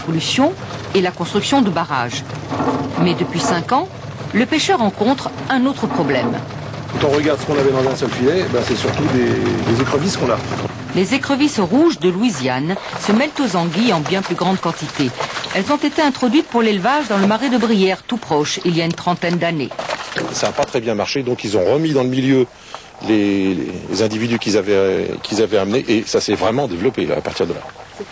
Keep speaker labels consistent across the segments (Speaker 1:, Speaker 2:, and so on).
Speaker 1: Pollution et la construction de barrages. Mais depuis 5 ans, le pêcheur rencontre un autre problème.
Speaker 2: Quand on regarde ce qu'on avait dans un seul filet, c'est surtout des écrevisses qu'on a.
Speaker 1: Les écrevisses rouges de Louisiane se mêlent aux anguilles en bien plus grande quantité. Elles ont été introduites pour l'élevage dans le marais de Brière, tout proche, il y a une trentaine d'années.
Speaker 2: Ça n'a pas très bien marché, donc ils ont remis dans le milieu les individus qu'ils avaient amenés, et ça s'est vraiment développé là, à partir de là.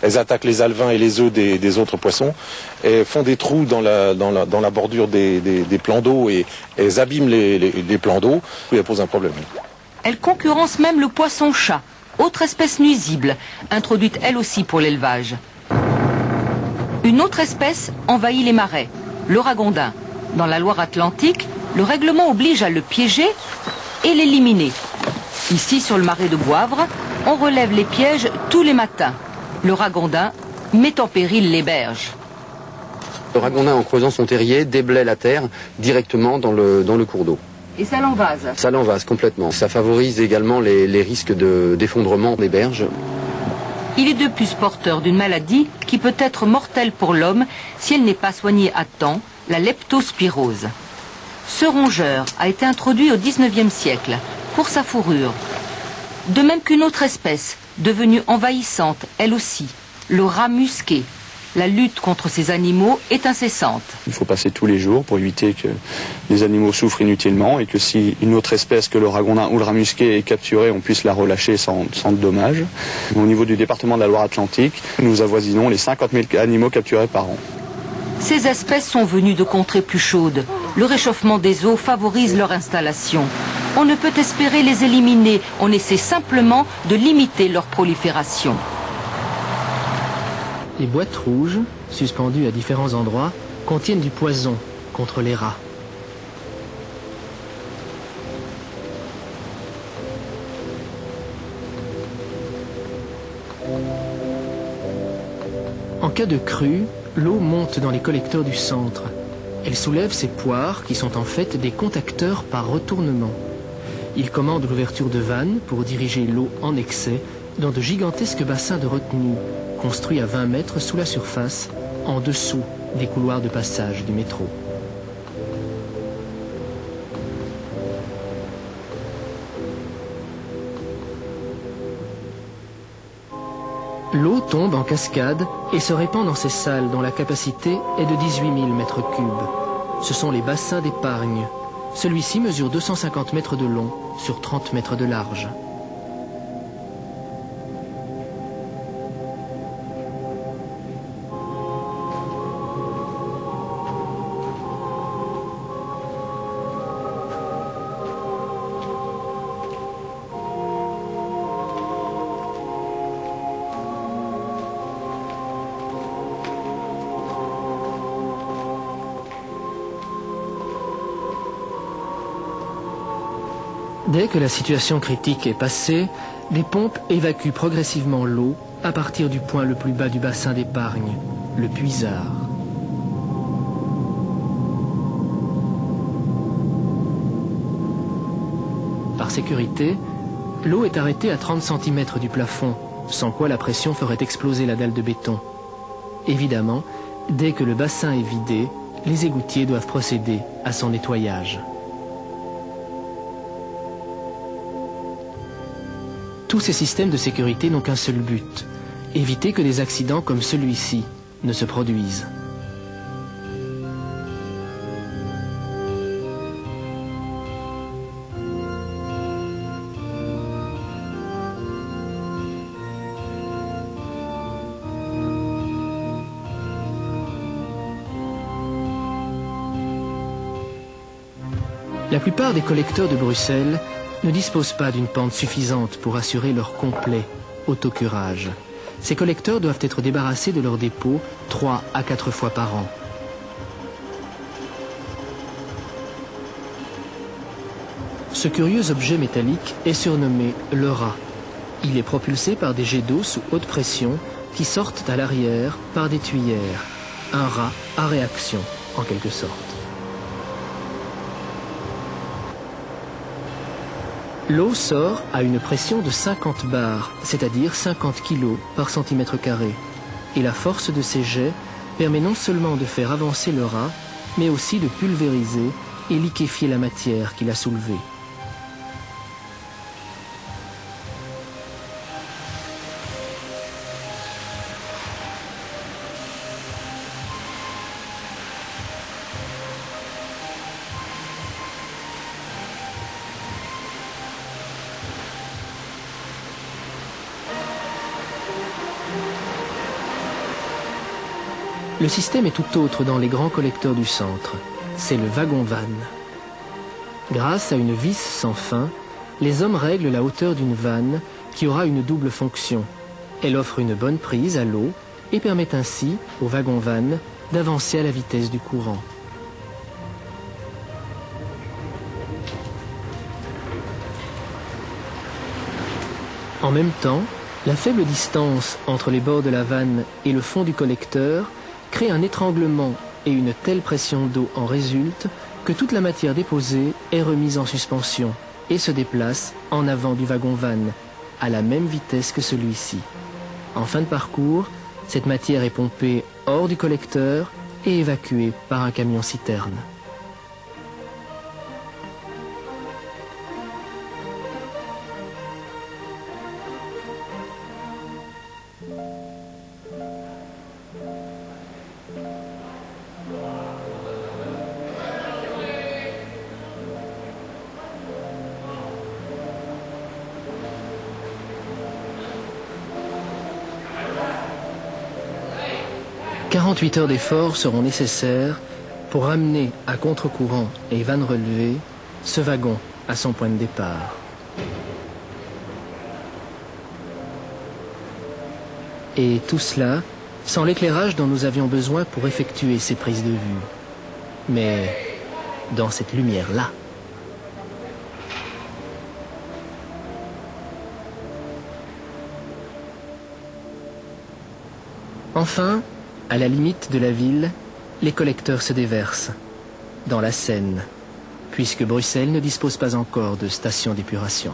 Speaker 2: Elles attaquent les alevins et les œufs des autres poissons, et font des trous dans la bordure des plans d'eau, et elles abîment les plans d'eau, et elles posent un problème.
Speaker 1: Elles concurrencent même le poisson-chat, autre espèce nuisible, introduite elle aussi pour l'élevage. Une autre espèce envahit les marais, le ragondin. Dans la Loire-Atlantique, le règlement oblige à le piéger et l'éliminer. Ici, sur le marais de Boivre, on relève les pièges tous les matins. Le ragondin met en péril les berges.
Speaker 3: Le ragondin, en creusant son terrier, déblaye la terre directement dans le cours d'eau.
Speaker 1: Et ça l'envase?
Speaker 3: Ça l'envase complètement. Ça favorise également les risques d'effondrement des berges.
Speaker 1: Il est de plus porteur d'une maladie qui peut être mortelle pour l'homme si elle n'est pas soignée à temps, la leptospirose. Ce rongeur a été introduit au XIXe siècle pour sa fourrure. De même qu'une autre espèce, devenue envahissante, elle aussi, le rat musqué. La lutte contre ces animaux est incessante.
Speaker 4: Il faut passer tous les jours pour éviter que les animaux souffrent inutilement, et que si une autre espèce que le ragondin ou le rat musqué est capturée, on puisse la relâcher sans dommage. Au niveau du département de la Loire-Atlantique, nous avoisinons les 50 000 animaux capturés par an.
Speaker 1: Ces espèces sont venues de contrées plus chaudes. Le réchauffement des eaux favorise leur installation. On ne peut espérer les éliminer, on essaie simplement de limiter leur prolifération.
Speaker 5: Les boîtes rouges, suspendues à différents endroits, contiennent du poison contre les rats. En cas de crue, l'eau monte dans les collecteurs du centre. Elle soulève ces poires qui sont en fait des contacteurs par retournement. Ils commandent l'ouverture de vannes pour diriger l'eau en excès dans de gigantesques bassins de retenue, construits à 20 mètres sous la surface, en dessous des couloirs de passage du métro. L'eau tombe en cascade et se répand dans ces salles dont la capacité est de 18 000 mètres cubes. Ce sont les bassins d'épargne. Celui-ci mesure 250 mètres de long sur 30 mètres de large. Dès que la situation critique est passée, les pompes évacuent progressivement l'eau à partir du point le plus bas du bassin d'épargne, le puisard. Par sécurité, l'eau est arrêtée à 30 cm du plafond, sans quoi la pression ferait exploser la dalle de béton. Évidemment, dès que le bassin est vidé, les égoutiers doivent procéder à son nettoyage. Tous ces systèmes de sécurité n'ont qu'un seul but, éviter que des accidents comme celui-ci ne se produisent. La plupart des collecteurs de Bruxelles ne disposent pas d'une pente suffisante pour assurer leur complet autocurage. Ces collecteurs doivent être débarrassés de leurs dépôts 3 à 4 fois par an. Ce curieux objet métallique est surnommé le rat. Il est propulsé par des jets d'eau sous haute pression qui sortent à l'arrière par des tuyères. Un rat à réaction, en quelque sorte. L'eau sort à une pression de 50 bars, c'est-à-dire 50 kg par centimètre carré. Et la force de ces jets permet non seulement de faire avancer le rat, mais aussi de pulvériser et liquéfier la matière qu'il a soulevée. Le système est tout autre dans les grands collecteurs du centre. C'est le wagon-vanne. Grâce à une vis sans fin, les hommes règlent la hauteur d'une vanne qui aura une double fonction. Elle offre une bonne prise à l'eau et permet ainsi au wagon-vanne d'avancer à la vitesse du courant. En même temps, la faible distance entre les bords de la vanne et le fond du collecteur crée un étranglement et une telle pression d'eau en résulte que toute la matière déposée est remise en suspension et se déplace en avant du wagon-vanne à la même vitesse que celui-ci. En fin de parcours, cette matière est pompée hors du collecteur et évacuée par un camion-citerne. « 48 heures d'effort seront nécessaires pour ramener à contre-courant et vanne relevée ce wagon à son point de départ. Et tout cela sans l'éclairage dont nous avions besoin pour effectuer ces prises de vue. Mais dans cette lumière-là. Enfin, à la limite de la ville, les collecteurs se déversent dans la Seine, puisque Bruxelles ne dispose pas encore de station d'épuration.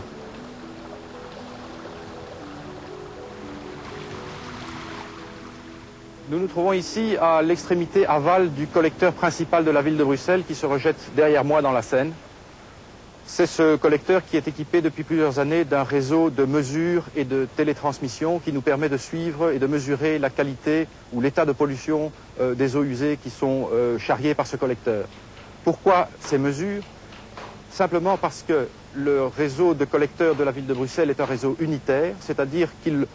Speaker 6: Nous nous trouvons ici à l'extrémité aval du collecteur principal de la ville de Bruxelles qui se rejette derrière moi dans la Seine. C'est ce collecteur qui est équipé depuis plusieurs années d'un réseau de mesures et de télétransmission qui nous permet de suivre et de mesurer la qualité ou l'état de pollution des eaux usées qui sont charriées par ce collecteur. Pourquoi ces mesures? Simplement parce que le réseau de collecteurs de la ville de Bruxelles est un réseau unitaire, c'est-à-dire qu'il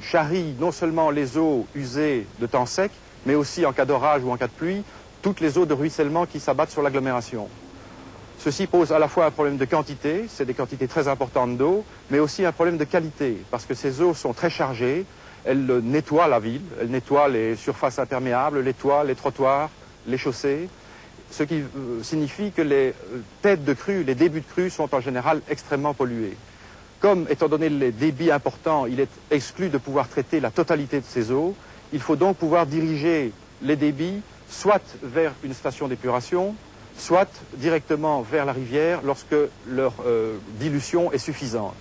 Speaker 6: charrie non seulement les eaux usées de temps sec, mais aussi en cas d'orage ou en cas de pluie, toutes les eaux de ruissellement qui s'abattent sur l'agglomération. Ceci pose à la fois un problème de quantité, c'est des quantités très importantes d'eau, mais aussi un problème de qualité, parce que ces eaux sont très chargées, elles nettoient la ville, elles nettoient les surfaces imperméables, les toits, les trottoirs, les chaussées, ce qui signifie que les têtes de crue, les débuts de crue sont en général extrêmement pollués. Comme, étant donné les débits importants, il est exclu de pouvoir traiter la totalité de ces eaux, il faut donc pouvoir diriger les débits soit vers une station d'épuration, soit directement vers la rivière lorsque leur dilution est suffisante.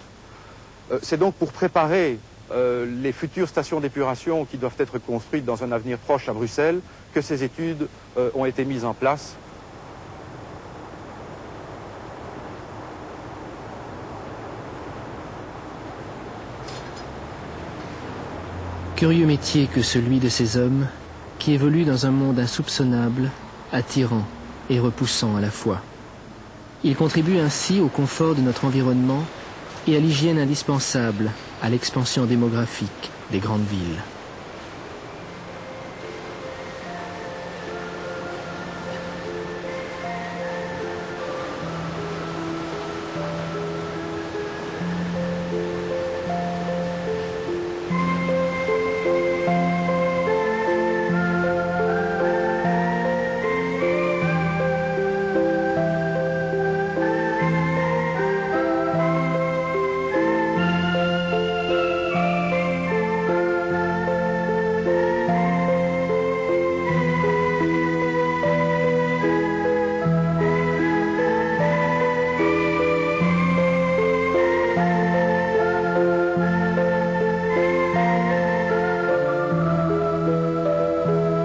Speaker 6: C'est donc pour préparer les futures stations d'épuration qui doivent être construites dans un avenir proche à Bruxelles que ces études ont été mises en place.
Speaker 5: Curieux métier que celui de ces hommes qui évoluent dans un monde insoupçonnable, attirant et repoussant à la fois. Ils contribuent ainsi au confort de notre environnement et à l'hygiène indispensable à l'expansion démographique des grandes villes.